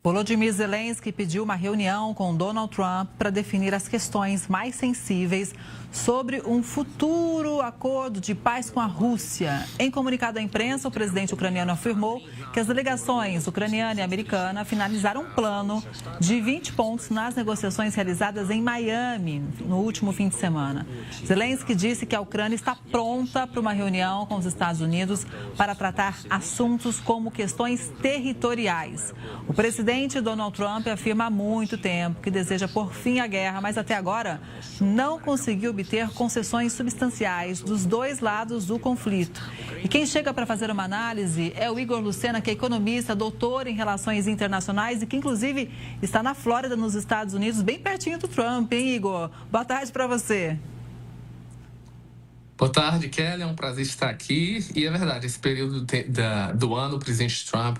Volodymyr Zelensky pediu uma reunião com Donald Trump para definir as questões mais sensíveis sobre um futuro acordo de paz com a Rússia. Em comunicado à imprensa, o presidente ucraniano afirmou que as delegações ucraniana e americana finalizaram um plano de 20 pontos nas negociações realizadas em Miami no último fim de semana. Zelensky disse que a Ucrânia está pronta para uma reunião com os Estados Unidos para tratar assuntos como questões territoriais. O presidente Donald Trump afirma há muito tempo que deseja pôr fim à guerra, mas até agora não conseguiu obter concessões substanciais dos dois lados do conflito. E quem chega para fazer uma análise é o Igor Lucena, que é economista, doutor em relações internacionais e que, inclusive, está na Flórida, nos Estados Unidos, bem pertinho do Trump, hein, Igor? Boa tarde para você. Boa tarde, Kelly. É um prazer estar aqui. E é verdade, esse período do ano, o presidente Trump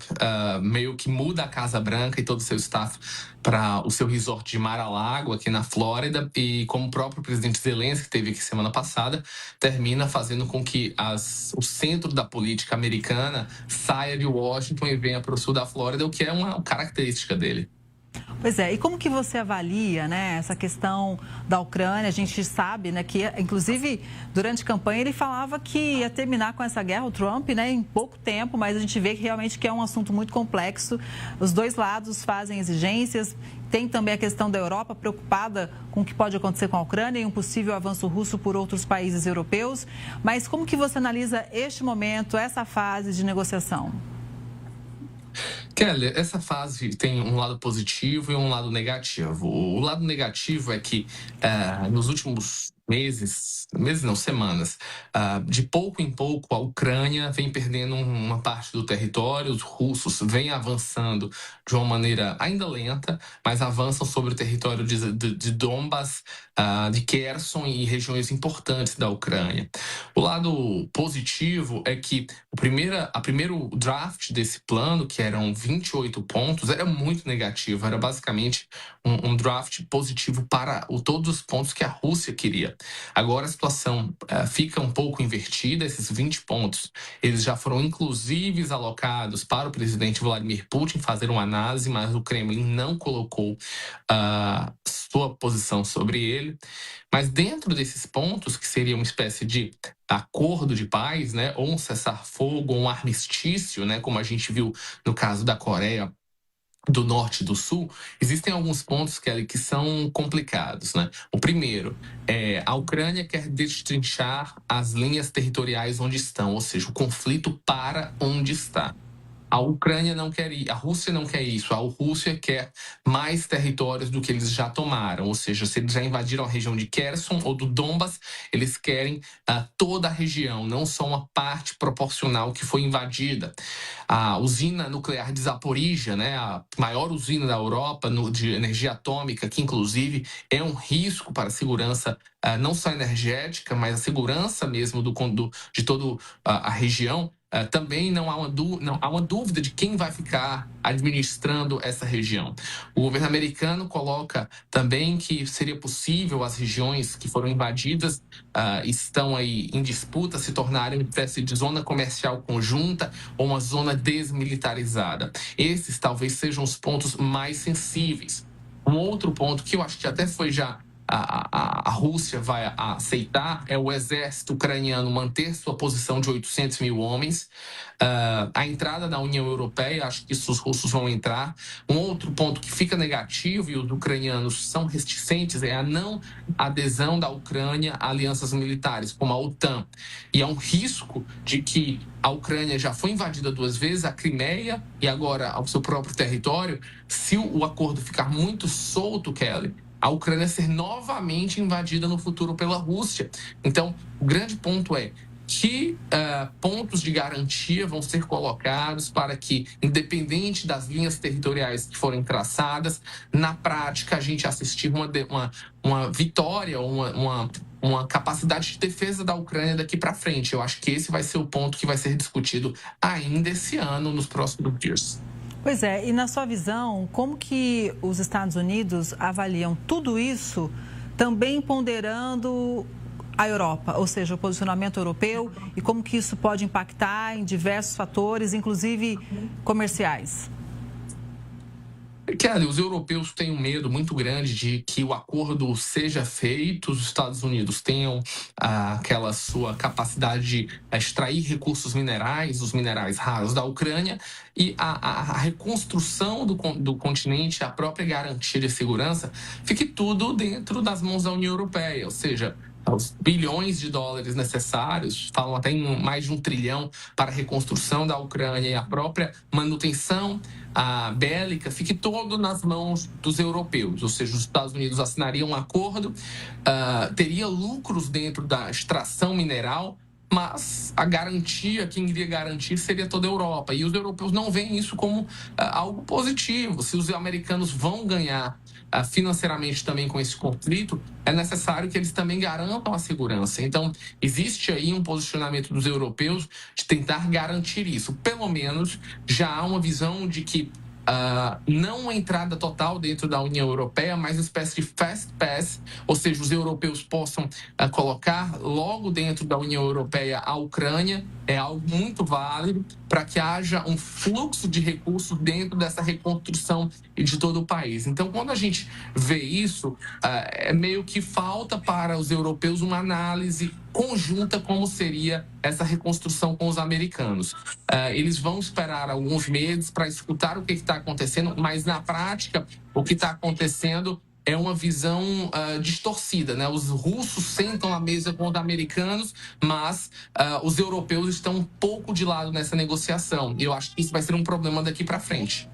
meio que muda a Casa Branca e todo o seu staff para o seu resort de Mar-a-Lago, aqui na Flórida. E como o próprio presidente Zelensky, que esteve aqui semana passada, termina fazendo com que o centro da política americana saia de Washington e venha para o sul da Flórida, o que é uma característica dele. Pois é, e como que você avalia, né, essa questão da Ucrânia? A gente sabe, né, que inclusive durante a campanha ele falava que ia terminar com essa guerra, o Trump, né, em pouco tempo, mas a gente vê que realmente que é um assunto muito complexo. Os dois lados fazem exigências. Tem também a questão da Europa preocupada com o que pode acontecer com a Ucrânia e um possível avanço russo por outros países europeus. Mas como que você analisa este momento, essa fase de negociação? Kelly, essa fase tem um lado positivo e um lado negativo. O lado negativo é que nos últimos semanas, de pouco em pouco a Ucrânia vem perdendo uma parte do território, os russos vêm avançando de uma maneira ainda lenta, mas avançam sobre o território de Donbas, de Kherson e regiões importantes da Ucrânia. O lado positivo é que a primeiro draft desse plano, que eram 28 pontos, era muito negativo, era basicamente um draft positivo para todos os pontos que a Rússia queria. Agora a situação fica um pouco invertida, esses 20 pontos, eles já foram inclusive alocados para o presidente Vladimir Putin fazer uma análise, mas o Kremlin não colocou sua posição sobre ele. Mas dentro desses pontos, que seria uma espécie de acordo de paz, né, ou um cessar-fogo, ou um armistício, né, como a gente viu no caso da Coreia do Norte e do Sul, existem alguns pontos, Kelly, que são complicados, né? O primeiro é a Ucrânia quer destrinchar as linhas territoriais onde estão, ou seja, o conflito para onde está. A Ucrânia não quer ir, a Rússia não quer isso, a Rússia quer mais territórios do que eles já tomaram, ou seja, se eles já invadiram a região de Kherson ou do Donbas, eles querem toda a região, não só uma parte proporcional que foi invadida. A usina nuclear de Zaporizhia, né, a maior usina da Europa de energia atômica, que inclusive é um risco para a segurança não só energética, mas a segurança mesmo de toda a região. Também não há uma dúvida de quem vai ficar administrando essa região. O governo americano coloca também que seria possível as regiões que foram invadidas estão aí em disputa se tornarem uma espécie de zona comercial conjunta ou uma zona desmilitarizada. Esses talvez sejam os pontos mais sensíveis. Um outro ponto que eu acho que até foi já a Rússia vai aceitar é o exército ucraniano manter sua posição de 800 mil homens. A entrada da União Europeia, acho que os russos vão entrar. Um outro ponto que fica negativo e os ucranianos são reticentes é a não adesão da Ucrânia a alianças militares, como a OTAN. E é um risco de que a Ucrânia já foi invadida 2 vezes, a Crimeia e agora ao seu próprio território. Se o acordo ficar muito solto, Kelly, a Ucrânia ser novamente invadida no futuro pela Rússia. Então, o grande ponto é que pontos de garantia vão ser colocados para que, independente das linhas territoriais que forem traçadas, na prática a gente assistir uma vitória, uma capacidade de defesa da Ucrânia daqui para frente. Eu acho que esse vai ser o ponto que vai ser discutido ainda esse ano, nos próximos dias. Pois é, e na sua visão, como que os Estados Unidos avaliam tudo isso, também ponderando a Europa, ou seja, o posicionamento europeu e como que isso pode impactar em diversos fatores, inclusive comerciais? Kelly, os europeus têm um medo muito grande de que o acordo seja feito, os Estados Unidos tenham aquela sua capacidade de extrair recursos minerais, os minerais raros da Ucrânia, e a reconstrução do continente, a própria garantia de segurança, fique tudo dentro das mãos da União Europeia, ou seja, os bilhões de dólares necessários, falam até em mais de 1 trilhão para a reconstrução da Ucrânia e a própria manutenção bélica, fique todo nas mãos dos europeus, ou seja, os Estados Unidos assinariam um acordo, teria lucros dentro da extração mineral, mas a garantia, quem iria garantir seria toda a Europa. E os europeus não veem isso como algo positivo. Se os americanos vão ganhar financeiramente também com esse conflito, é necessário que eles também garantam a segurança. Então, existe aí um posicionamento dos europeus de tentar garantir isso. Pelo menos já há uma visão de que não uma entrada total dentro da União Europeia, mas uma espécie de fast pass, ou seja, os europeus possam colocar logo dentro da União Europeia a Ucrânia, é algo muito válido para que haja um fluxo de recursos dentro dessa reconstrução de todo o país. Então, quando a gente vê isso, é meio que falta para os europeus uma análise conjunta como seria essa reconstrução com os americanos. Eles vão esperar alguns meses para escutar o que está acontecendo, mas na prática o que está acontecendo é uma visão distorcida, né? Os russos sentam à mesa com os americanos, mas os europeus estão um pouco de lado nessa negociação. E eu acho que isso vai ser um problema daqui para frente.